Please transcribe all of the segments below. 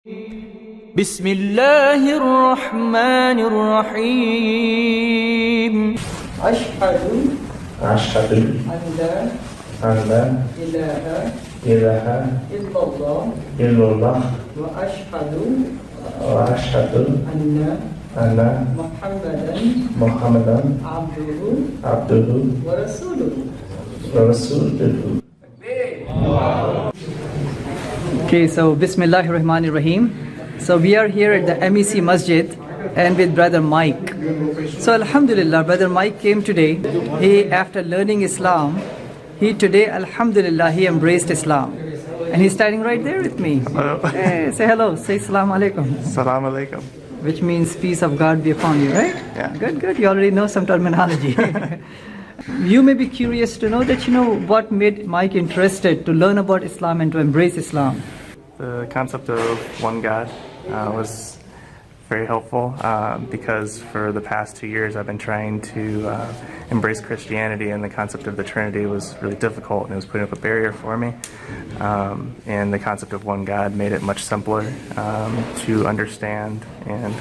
بسم الله الرحمن الرحيم أشهد أشهد أن لا أن لا إله إله إلا الله إلا الله وأشهد وأشهد أن أن محمدا محمدا عبده عبده ورسوله. ورسوله. Okay, so Bismillahir Rahmanir Rahim. So we are here at the MEC Masjid and with Brother Mike. So Alhamdulillah, Brother Mike came today. He, after learning Islam, he today, Alhamdulillah, he embraced Islam. And he's standing right there with me. Hello. Hey, say hello, say Assalamu alaikum. Assalamu alaikum. Which means peace of God be upon you, right? Yeah. Good, good. You already know some terminology. You may be curious to know that, what made Mike interested to learn about Islam and to embrace Islam. The concept of one God was very helpful because for the past 2 years I've been trying to embrace Christianity, and the concept of the Trinity was really difficult and it was putting up a barrier for me. And the concept of one God made it much simpler to understand and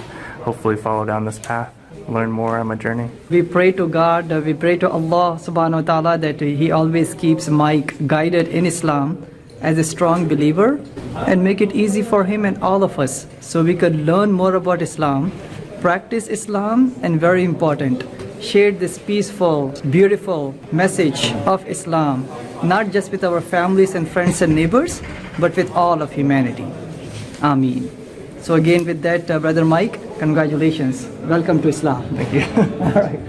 hopefully follow down this path, learn more on my journey. We pray to God, we pray to Allah subhanahu wa ta'ala that He always keeps Mike guided in Islam as a strong believer and make it easy for him and all of us so we could learn more about Islam, practice Islam, and very important, share this peaceful, beautiful message of Islam, not just with our families and friends and neighbors, but with all of humanity. Ameen. So again with that, Brother Mike, congratulations. Welcome to Islam. Thank you. All right.